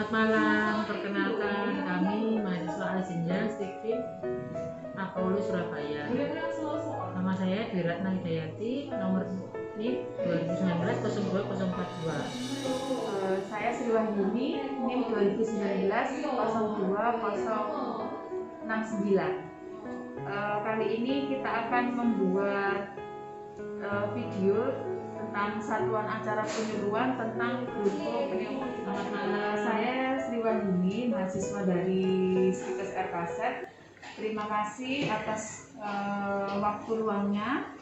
Selamat malam, perkenalkan kami mahasiswa Asinja Stikfin Apollo Surabaya. Nama saya Dwi Ratna Hidayati, nomor NIM 2019-02042. Saya Sri Wahyuni, NIM 2019-02069. Kali ini kita akan membuat video tentang satuan acara penyuluhan tentang bronchopneumonia. Selamat malam. Saya Sri Wahyuni, mahasiswa dari Stikes RKZ. Terima kasih atas waktu luangnya.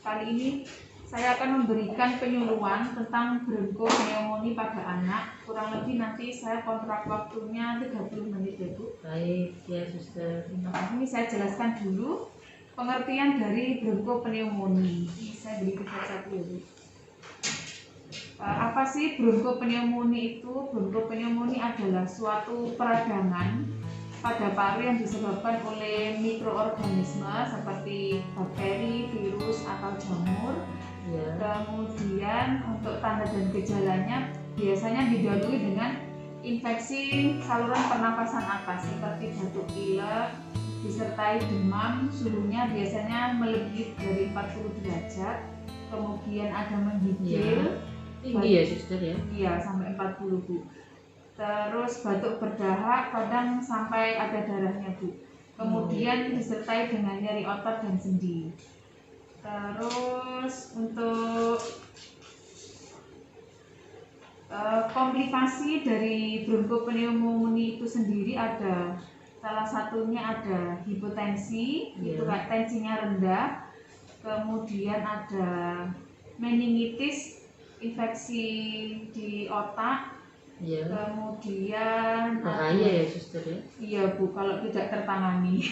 Kali ini saya akan memberikan penyuluhan tentang bronchopneumonia pada anak. Kurang lebih nanti saya kontrak waktunya 30 menit ya Bu. Baik, ya suster. Ini saya jelaskan dulu pengertian dari bronchopneumonia. Ini saya beri satu ya Bu. Apa sih bronchopneumonia itu? Bronchopneumonia adalah suatu peradangan pada paru yang disebabkan oleh mikroorganisme seperti bakteri, virus, atau jamur. Ya. Kemudian untuk tanda dan gejalanya biasanya didahului dengan infeksi saluran pernapasan atas seperti batuk pilek, disertai demam, suhunya biasanya melebihi dari 40 derajat, kemudian ada menggigil. Tinggi ya suster ya? Iya, sampai 40 Bu. Terus batuk berdahak, kadang sampai ada darahnya Bu. Kemudian disertai dengan nyeri otot dan sendi. Terus untuk komplikasi dari bronchopneumonia itu sendiri ada, salah satunya ada hipotensi, itu kan tensinya rendah. Kemudian ada meningitis, infeksi di otak. Kemudian bahaya ya suster ya? Iya Bu, kalau tidak tertangani.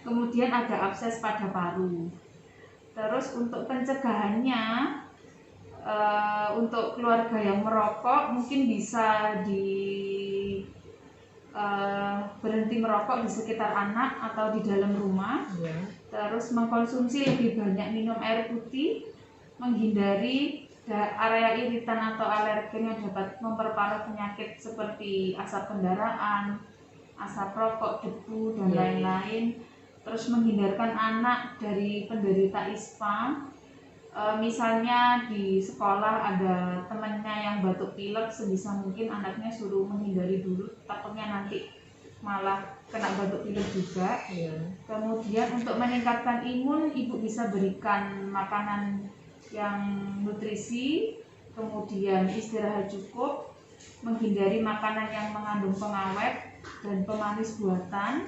Kemudian ada abses pada paru. Terus untuk pencegahannya, untuk keluarga yang merokok mungkin bisa berhenti merokok di sekitar anak atau di dalam rumah. Terus mengkonsumsi lebih banyak minum air putih, menghindari area iritan atau alergen yang dapat memperparah penyakit seperti asap kendaraan, asap rokok, debu, dan lain-lain. Terus menghindarkan anak dari penderita ISPA. Misalnya di sekolah ada temannya yang batuk pilek, sebisa mungkin anaknya suruh menghindari dulu, takutnya nanti malah kena batuk pilek juga. Kemudian untuk meningkatkan imun, ibu bisa berikan makanan yang nutrisi, kemudian istirahat cukup, menghindari makanan yang mengandung pengawet dan pemanis buatan.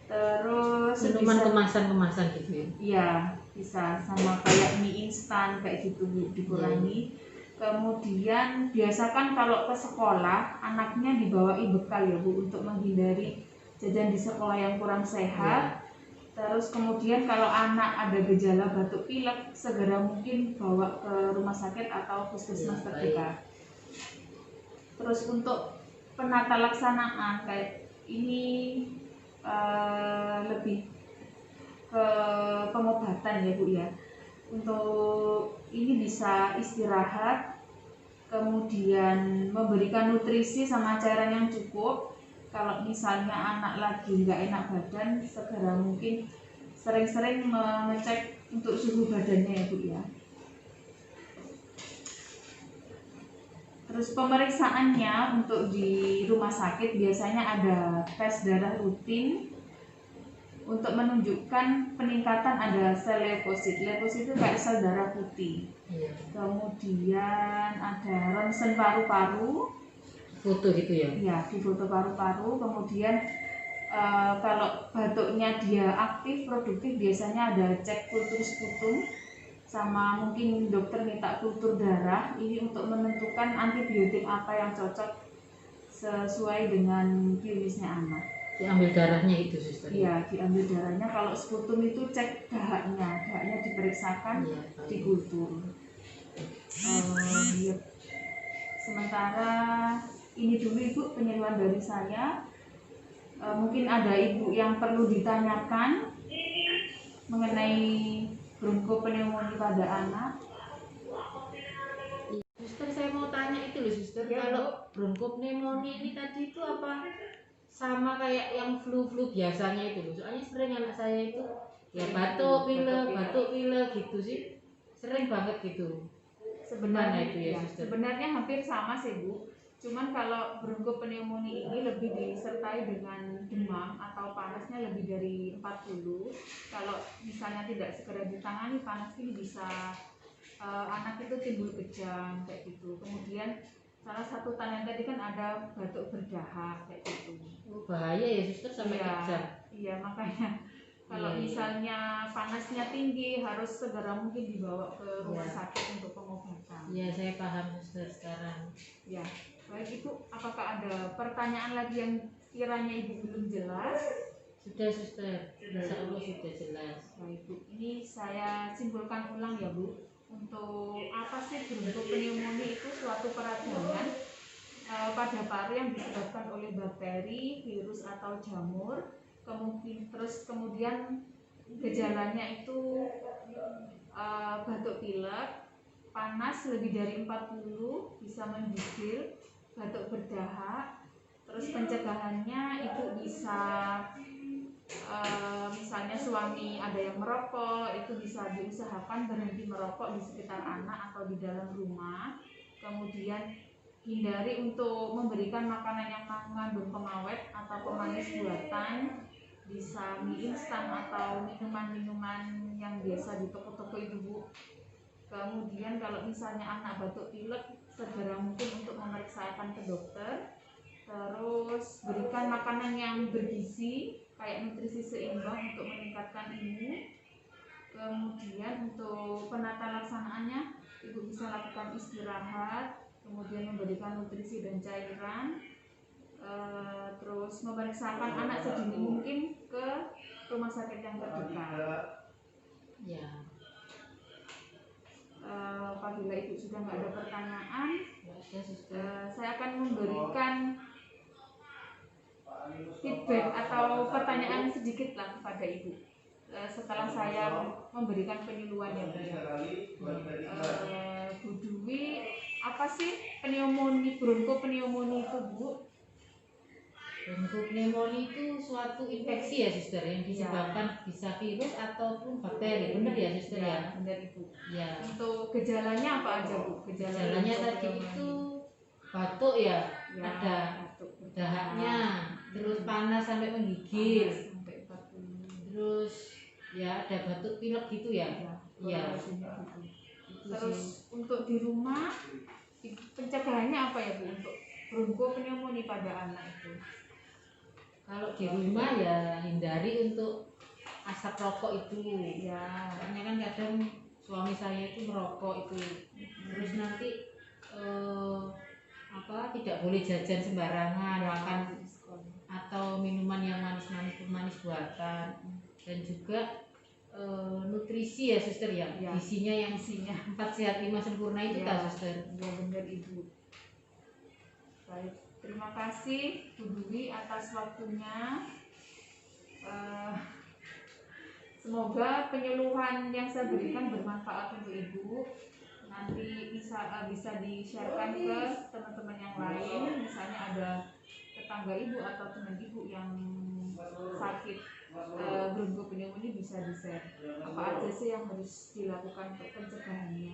Terus minuman kemasan gitu ya? Iya, bisa sama kayak mie instan kayak gitu Bu, dikurangi. Kemudian biasakan kalau ke sekolah anaknya dibawai bekal ya Bu, untuk menghindari jajan di sekolah yang kurang sehat. Terus kemudian kalau anak ada gejala batuk pilek, segera mungkin bawa ke rumah sakit atau puskesmas terdekat. Terus untuk penata laksanaan kayak ini lebih ke pengobatan ya Bu ya. Untuk ini bisa istirahat, kemudian memberikan nutrisi sama cairan yang cukup. Kalau misalnya anak lagi nggak enak badan, segera mungkin sering-sering mengecek untuk suhu badannya ya Bu ya. Terus pemeriksaannya untuk di rumah sakit biasanya ada tes darah rutin untuk menunjukkan peningkatan ada sel leukosit. Leukosit itu kayak sel darah putih. Kemudian ada ronsen paru-paru. Foto gitu ya? Iya, di foto paru-paru. Kemudian kalau batuknya dia aktif, produktif, biasanya ada cek kultur sputum. Sama mungkin dokter minta kultur darah ini untuk menentukan antibiotik apa yang cocok sesuai dengan klinisnya anak. Diambil darahnya itu suster? Iya, diambil darahnya. Kalau sputum itu cek dahaknya diperiksakan, dikultur. Sementara ini dulu Ibu penyuluhan dari saya. Mungkin ada Ibu yang perlu ditanyakan mengenai bronchopneumonia pada anak. Suster, saya mau tanya itu itu loh suster, Ya, kalau bronkopneumonia ini tadi itu apa sama kayak yang flu biasanya itu loh. Soalnya sering anak saya itu ya batuk pilek gitu sih, sering banget gitu. Sebenarnya Itu ya, suster? sebenarnya hampir sama sih Bu. Cuman kalau bronkopneumonia ini lebih disertai dengan demam atau panasnya lebih dari 40. Kalau misalnya tidak segera ditangani, panas ini bisa anak itu timbul kejang kayak gitu. Kemudian salah satu tanda tadi kan ada batuk berdahak kayak gitu. Oh, bahaya ya suster sampai kejang. Iya, makanya kalau misalnya panasnya tinggi harus segera mungkin dibawa ke rumah sakit untuk pengobatan. Iya, saya paham suster sekarang. Ya, baik Ibu, apakah ada pertanyaan lagi yang kiranya Ibu belum jelas? Sudah suster, insya Allah sudah jelas. Baik Bu, ini saya simpulkan ulang ya Bu. Untuk apa sih bronkopneumonia itu suatu peradangan pada paru yang disebabkan oleh bakteri, virus atau jamur. Kemudian gejalanya itu batuk pilek, panas lebih dari 40, bisa menggigil, batuk berdahak. Terus pencegahannya Ibu bisa misalnya suami ada yang merokok, itu bisa diusahakan berhenti merokok di sekitar anak atau di dalam rumah. Kemudian hindari untuk memberikan makanan yang mengandung pengawet atau pemanis buatan, bisa mie instan atau minuman-minuman yang biasa di toko-toko itu Bu. Kemudian kalau misalnya anak batuk pilek, segera mungkin untuk memeriksakan ke dokter. Terus berikan makanan yang bergizi kayak nutrisi seimbang untuk meningkatkan imun. Kemudian untuk penata laksanaannya, Ibu bisa lakukan istirahat, kemudian memberikan nutrisi dan cairan, terus memeriksakan anak sedini mungkin ke rumah sakit yang terdekat. Ya. Apabila Ibu sudah nggak ada pertanyaan, saya akan memberikan feedback atau pertanyaan sedikit lah kepada Ibu setelah saya memberikan penyuluhan ya Bu. Bu Dwi, apa sih bronkopneumonia itu Bu? Bronkopneumonia itu suatu infeksi ya suster yang disebabkan bisa virus ataupun bakteri, benar ya suster ya? Benar Ibu. Ya. Untuk gejalanya apa aja Bu? Gejalanya tadi itu batuk ya, ada dahaknya, terus panas sampai menggigil, terus ya ada batuk pilek gitu ya. Ya. Terus untuk di rumah pencegahannya apa ya Bu untuk bronkopneumonia pada anak itu? Kalau di rumah ya hindari untuk asap rokok itu. Ya. Karena kan kadang suami saya itu merokok itu. Terus nanti tidak boleh jajan sembarangan, makan atau minuman yang manis buatan, dan juga nutrisi ya suster ya. Isinya yang 4 sehat 5 sempurna itu tak suster? Ya benar Ibu. Baik, terima kasih Bu Dwi atas waktunya. Semoga penyuluhan yang saya berikan bermanfaat untuk Ibu. Nanti bisa di-sharekan ke teman-teman yang lain. Misalnya ada tetangga Ibu atau teman Ibu yang sakit bronkopneumonia, bisa di-share apa aja sih yang harus dilakukan untuk pencegahannya.